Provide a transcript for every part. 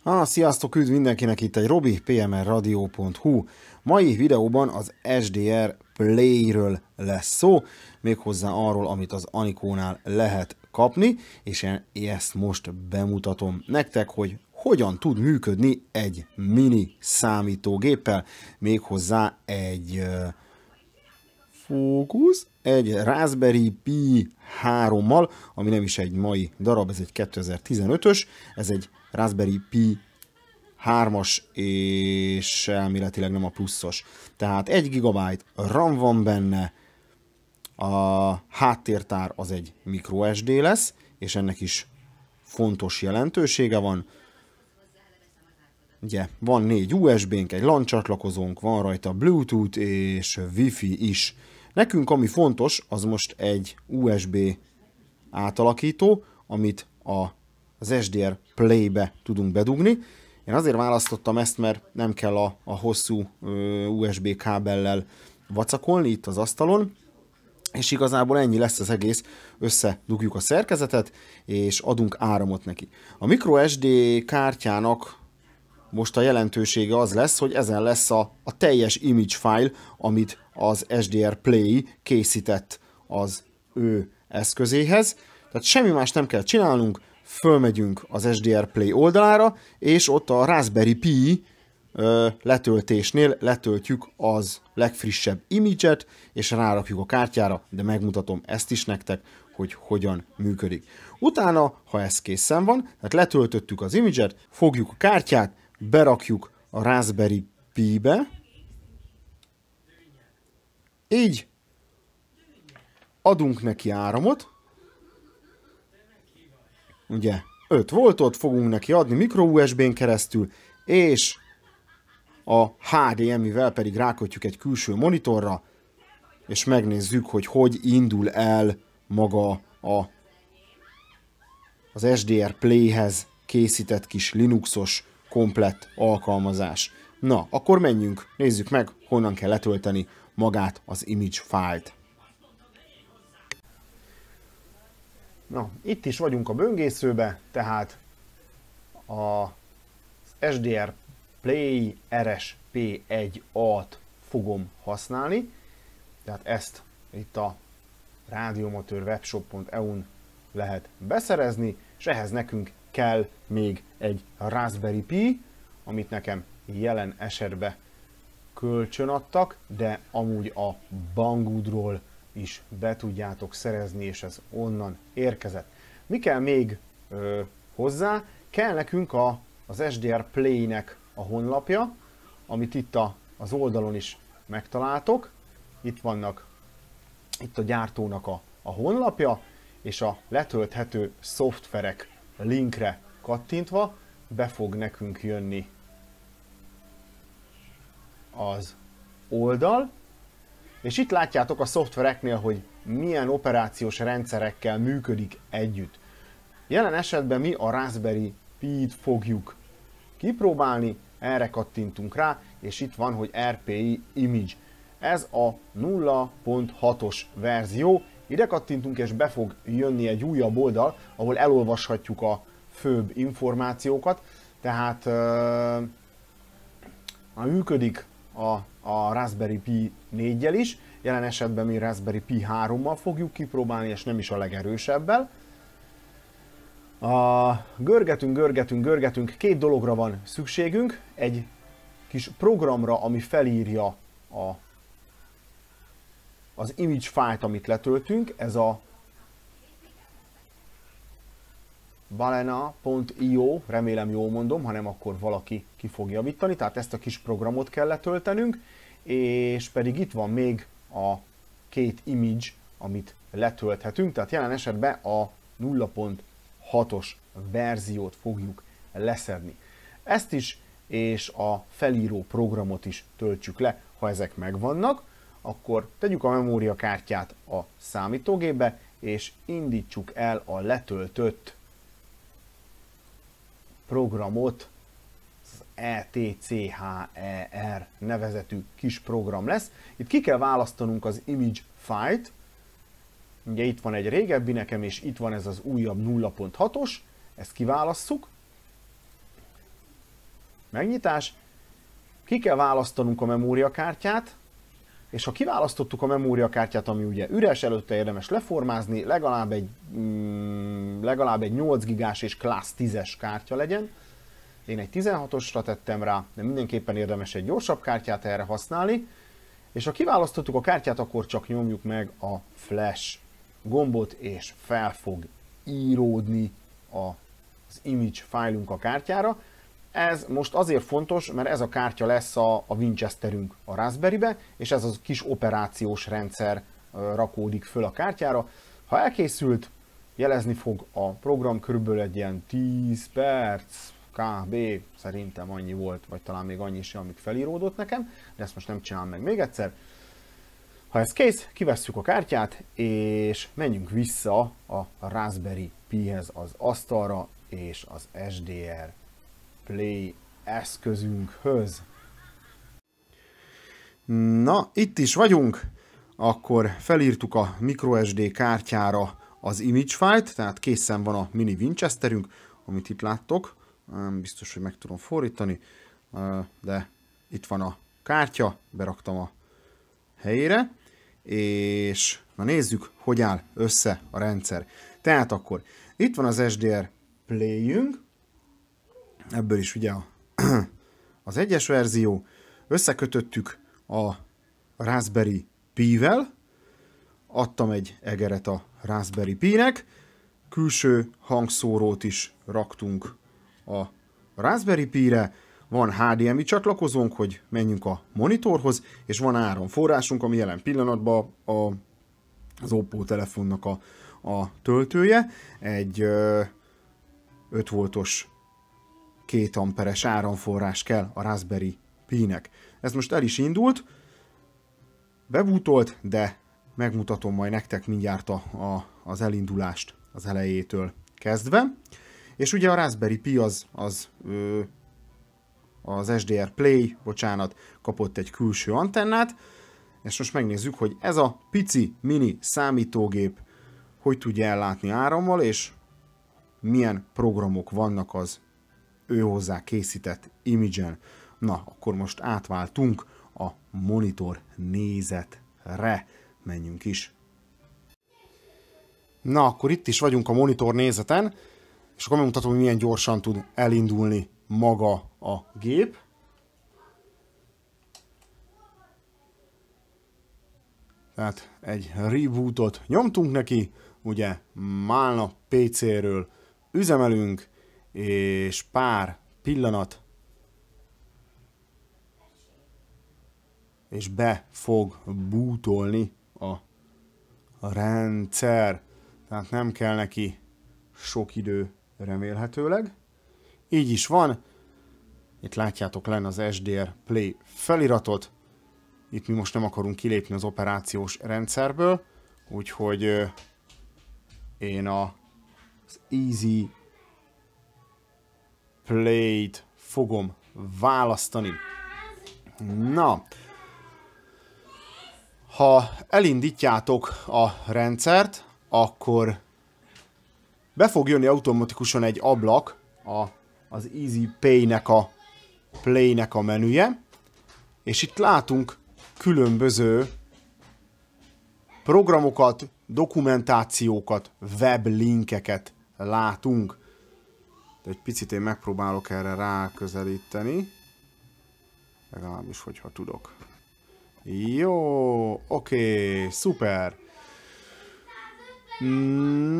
Sziasztok, üdv mindenkinek, itt egy Robi, pmrradio.hu. Mai videóban az SDR Play-ről lesz szó, méghozzá arról, amit az Anikónál lehet kapni, és én ezt most bemutatom nektek, hogy hogyan tud működni egy mini számítógéppel, méghozzá egy egy Raspberry Pi 3-mal, ami nem is egy mai darab, ez egy 2015-ös, ez egy Raspberry Pi 3-as, és elméletileg nem a pluszos. Tehát 1 GB RAM van benne, a háttértár az egy microSD lesz, és ennek is fontos jelentősége van. Ugye, van 4 USB-nk, egy LAN csatlakozónk, van rajta Bluetooth és Wi-Fi is. Nekünk ami fontos, az most egy USB átalakító, amit az SDR Play-be tudunk bedugni. Én azért választottam ezt, mert nem kell a hosszú USB kábellel vacakolni itt az asztalon, és igazából ennyi lesz az egész, összedugjuk a szerkezetet, és adunk áramot neki. A microSD kártyának most a jelentősége az lesz, hogy ezen lesz a teljes image file, amit az SDR Play készített az ő eszközéhez. Tehát semmi más nem kell csinálnunk, fölmegyünk az SDR Play oldalára, és ott a Raspberry Pi letöltésnél letöltjük az legfrissebb image-et, és rárakjuk a kártyára, de megmutatom ezt is nektek, hogy hogyan működik. Utána, ha ez készen van, tehát letöltöttük az image-et, fogjuk a kártyát, berakjuk a Raspberry Pi-be, így adunk neki áramot, ugye 5 voltot fogunk neki adni micro USB-n keresztül, és a HDMI-vel pedig rákötjük egy külső monitorra, és megnézzük, hogy indul el maga az SDR Play-hez készített kis Linuxos komplett alkalmazás. Na, akkor menjünk, nézzük meg, honnan kell letölteni magát az image file-t. Na, itt is vagyunk a böngészőbe, tehát az SDR Play RSP1A-t fogom használni, tehát ezt itt a radioamatőrwebshop.eu-n lehet beszerezni, és ehhez nekünk kell még egy Raspberry Pi, amit nekem jelen esetben kölcsön adtak, de amúgy a Banggoodról is be tudjátok szerezni, és ez onnan érkezett. Mi kell még hozzá? Kell nekünk az SDR Play-nek a honlapja, amit itt az oldalon is megtaláltok. Itt a gyártónak a honlapja, és a letölthető szoftverek linkre kattintva be fog nekünk jönni az oldal, és itt látjátok a szoftvereknél, hogy milyen operációs rendszerekkel működik együtt. Jelen esetben mi a Raspberry Pi-t fogjuk kipróbálni, erre kattintunk rá, és itt van, hogy RPI Image. Ez a 0.6-os verzió, ide kattintunk, és be fog jönni egy újabb oldal, ahol elolvashatjuk a főbb információkat, tehát működik a Raspberry Pi 4-jel is, jelen esetben mi Raspberry Pi 3-mal fogjuk kipróbálni, és nem is a legerősebbel. Görgetünk, két dologra van szükségünk, egy kis programra, ami felírja az image file-t, amit letöltünk, ez a balena.io, remélem jól mondom, hanem akkor valaki ki fog javítani, tehát ezt a kis programot kell letöltenünk, és pedig itt van még a két image, amit letölthetünk, tehát jelen esetben a 0.6-os verziót fogjuk leszedni. Ezt is, és a felíró programot is töltsük le, ha ezek megvannak, akkor tegyük a memóriakártyát a számítógépbe, és indítsuk el a letöltött programot, az ETCHER nevezetű kis program lesz. Itt ki kell választanunk az image file-t, ugye itt van egy régebbi nekem, és itt van ez az újabb 0.6-os, ezt kiválasszuk, megnyitás. Ki kell választanunk a memóriakártyát, és ha kiválasztottuk a memóriakártyát, ami ugye üres, előtte érdemes leformázni, legalább egy 8 gigás és Class 10-es kártya legyen. Én egy 16-osra tettem rá, de mindenképpen érdemes egy gyorsabb kártyát erre használni. És ha kiválasztottuk a kártyát, akkor csak nyomjuk meg a Flash gombot, és fel fog íródni az image fájlunk a kártyára. Ez most azért fontos, mert ez a kártya lesz a Winchesterünk a Raspberrybe, és ez az kis operációs rendszer rakódik föl a kártyára. Ha elkészült, jelezni fog a program, körülbelül egy ilyen 10 perc, kb. Szerintem annyi volt, vagy talán még annyi is, amíg felíródott nekem, de ezt most nem csinálom meg még egyszer. Ha ez kész, kivesszük a kártyát, és menjünk vissza a Raspberry Pi-hez, az asztalra és az SDR Play eszközünkhöz. Na, itt is vagyunk. Akkor felírtuk a microSD kártyára az image file-t, tehát készen van a mini Winchesterünk, amit itt láttok. Nem biztos, hogy meg tudom fordítani, de itt van a kártya, beraktam a helyére, és na nézzük, hogy áll össze a rendszer. Tehát akkor itt van az SDR Play-ünk, ebből is ugye az egyes verzió, összekötöttük a Raspberry Pi-vel, adtam egy egeret a Raspberry Pi-nek, külső hangszórót is raktunk a Raspberry Pi-re, van HDMI csatlakozónk, hogy menjünk a monitorhoz, és van áramforrásunk, ami jelen pillanatban az Oppo telefonnak a töltője, egy 5 voltos 2 amperes áramforrás kell a Raspberry Pi-nek. Ez most el is indult, bebútolt, de megmutatom majd nektek mindjárt az elindulást az elejétől kezdve. És ugye a Raspberry Pi az SDR Play, kapott egy külső antennát, és most megnézzük, hogy ez a pici mini számítógép hogy tudja ellátni árammal, és milyen programok vannak az ő hozzá készített image-en. Na, akkor most átváltunk a monitor nézetre. Menjünk is. Na, akkor itt is vagyunk a monitor nézeten, és akkor megmutatom, hogy milyen gyorsan tud elindulni maga a gép. Tehát egy rebootot nyomtunk neki, ugye málna PC-ről üzemelünk, és pár pillanat, és be fog bootolni a rendszer. Tehát nem kell neki sok idő remélhetőleg. Így is van. Itt látjátok lenn az SDR Play feliratot. Itt mi most nem akarunk kilépni az operációs rendszerből, úgyhogy én az Easy Play-t fogom választani. Na, ha elindítjátok a rendszert, akkor be fog jönni automatikusan egy ablak az Easy Play-nek a menüje, és itt látunk különböző programokat, dokumentációkat, weblinkeket látunk. De egy picit én megpróbálok erre ráközelíteni, legalábbis, hogyha tudok. Jó, oké, szuper.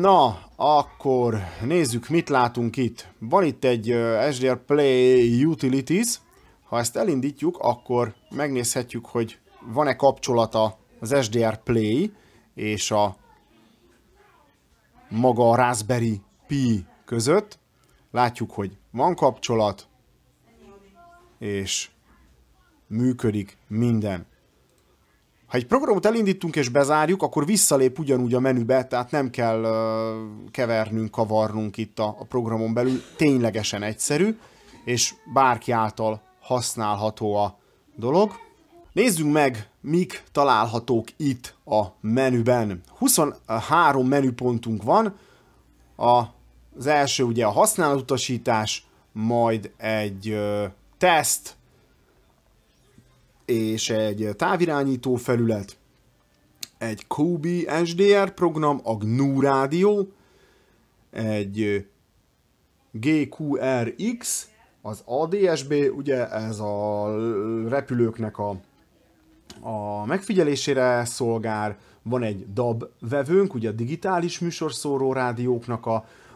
Na, akkor nézzük, mit látunk itt. Van itt egy SDR Play Utilities. Ha ezt elindítjuk, akkor megnézhetjük, hogy van-e kapcsolata az SDR Play és maga a Raspberry Pi között. Látjuk, hogy van kapcsolat, és működik minden. Ha egy programot elindítunk és bezárjuk, akkor visszalép ugyanúgy a menübe, tehát nem kell kevernünk, kavarnunk itt a programon belül. Ténylegesen egyszerű, és bárki által használható a dolog. Nézzük meg, mik találhatók itt a menüben. 23 menüpontunk van. Az első ugye a használatutasítás, majd egy teszt, és egy távirányító felület, egy Kubi SDR program, a GNU rádió, egy GQRX, az ADSB, ugye ez a repülőknek a megfigyelésére szolgál, van egy DAB vevőnk, ugye a digitális műsorszóró rádióknak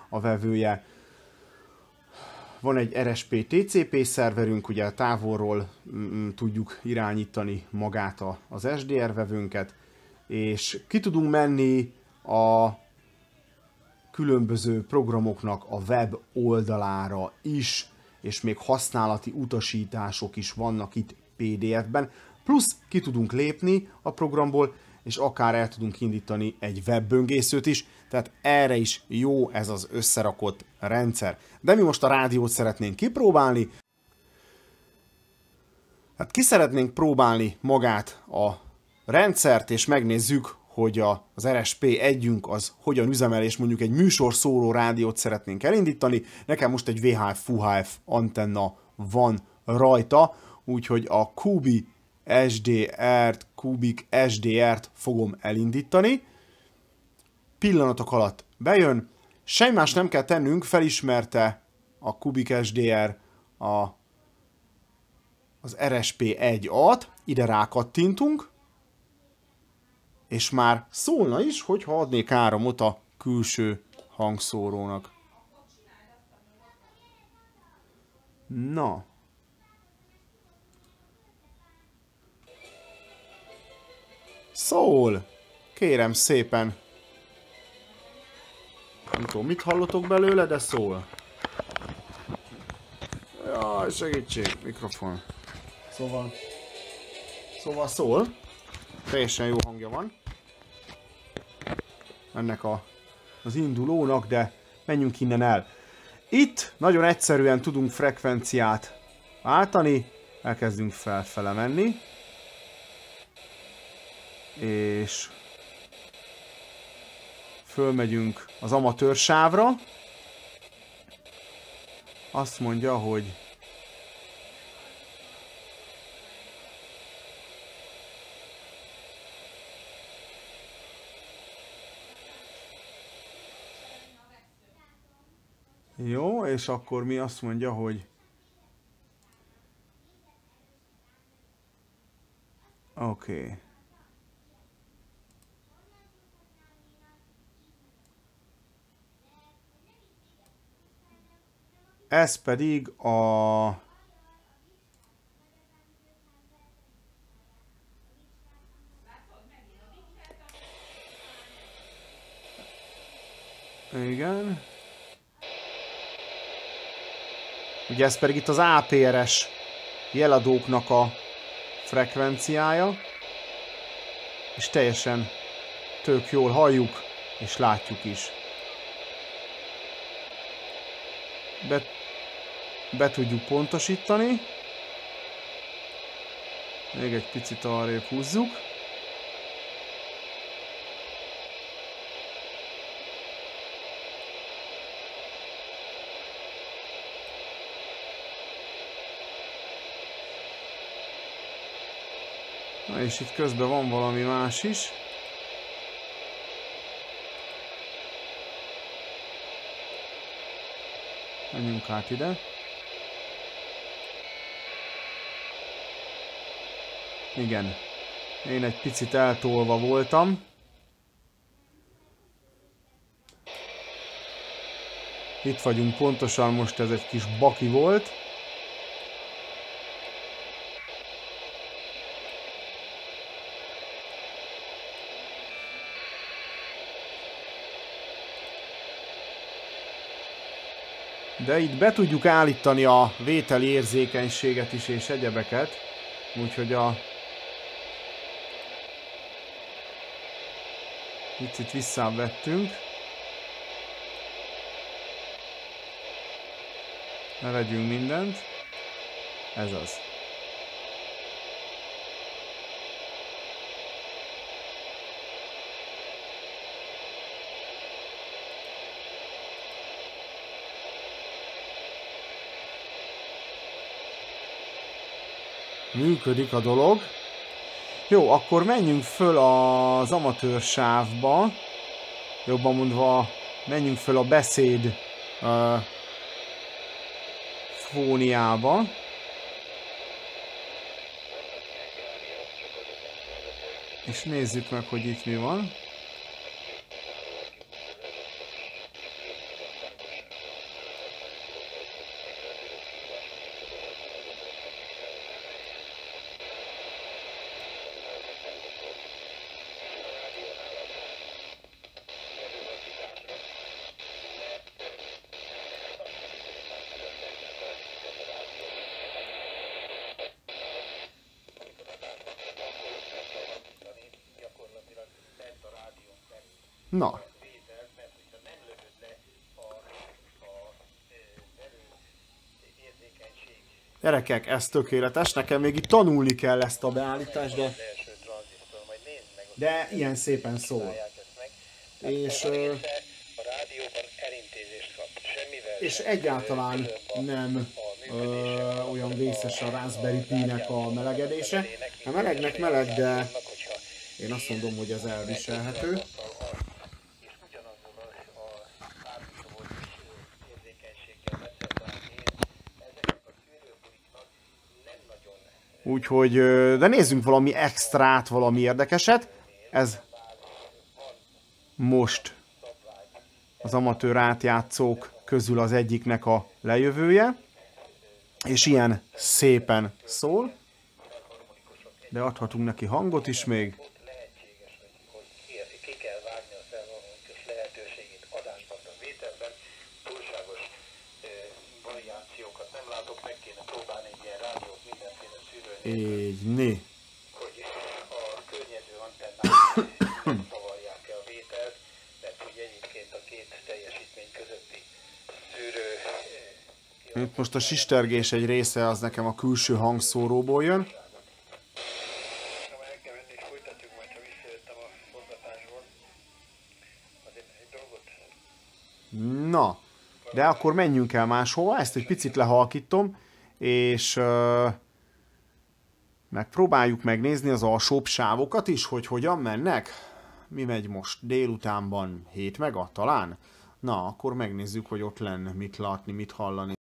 a vevője, van egy RSP-TCP szerverünk, ugye távolról tudjuk irányítani magát az SDR vevőnket, és ki tudunk menni a különböző programoknak a web oldalára is, és még használati utasítások is vannak itt PDF-ben, plusz ki tudunk lépni a programból, és akár el tudunk indítani egy webböngészőt is, tehát erre is jó ez az összerakott rendszer. De mi most a rádiót szeretnénk kipróbálni. Hát ki szeretnénk próbálni magát a rendszert, és megnézzük, hogy az RSP-1-ünk az hogyan üzemel, és mondjuk egy műsorszóró rádiót szeretnénk elindítani. Nekem most egy VHF-UHF antenna van rajta, úgyhogy a Kubi SDR-t, Kubik SDR-t fogom elindítani. Pillanatok alatt bejön, semmi más nem kell tennünk, felismerte a Kubik SDR az RSP-1-at, ide rákattintunk, és már szólna is, hogyha adnék áramot a külső hangszórónak. Na. Szól! Kérem szépen. Nem tudom, mit hallotok belőle, de szól. Jaj, segítség, mikrofon. Szóval szól. Teljesen jó hangja van ennek az indulónak, de menjünk innen el. Itt nagyon egyszerűen tudunk frekvenciát váltani, elkezdünk felfele menni, és fölmegyünk az amatőr sávra. Azt mondja, hogy jó, és akkor mi azt mondja, hogy oké. Ez pedig igen. Ugye ez pedig itt az APRS jeladóknak a frekvenciája, és teljesen tök jól halljuk, és látjuk is. Be tudjuk pontosítani. Még egy picit arrébb húzzuk. Na és itt közben van valami más is. Menjünk át ide. Igen. Én egy picit eltolva voltam. Itt vagyunk pontosan, most ez egy kis baki volt. De itt be tudjuk állítani a vételi érzékenységet is és egyebeket. Úgyhogy itt visszavettünk. Ne vegyünk mindent. Ez az. Működik a dolog. Jó, akkor menjünk föl az amatőr sávba. Jobban mondva, menjünk föl a beszéd fóniába. És nézzük meg, hogy itt mi van. Na. Gyerekek, ez tökéletes. Nekem még itt tanulni kell ezt a beállítást, de ilyen szépen szól. És egyáltalán nem olyan vészes a Raspberry Pi-nek a melegedése. A melegnek meleg, de én azt mondom, hogy ez elviselhető. Úgyhogy, de nézzünk valami extrát, valami érdekeset. Ez most az amatőr átjátszók közül az egyiknek a lejövője. És ilyen szépen szól. De adhatunk neki hangot is még. Így, né. Hogy a környező antennák zavarják el a vételt, mert hogy egyébként a két teljesítmény közötti szűrő... Itt most a sistergés egy része az nekem a külső hangszóróból jön. Na, de akkor menjünk el máshova, ezt egy picit lehalkítom, és... megpróbáljuk megnézni az alsóbb sávokat is, hogy hogyan mennek. Mi megy most? Délutánban 7 mega talán? Na, akkor megnézzük, hogy ott lenne mit látni, mit hallani.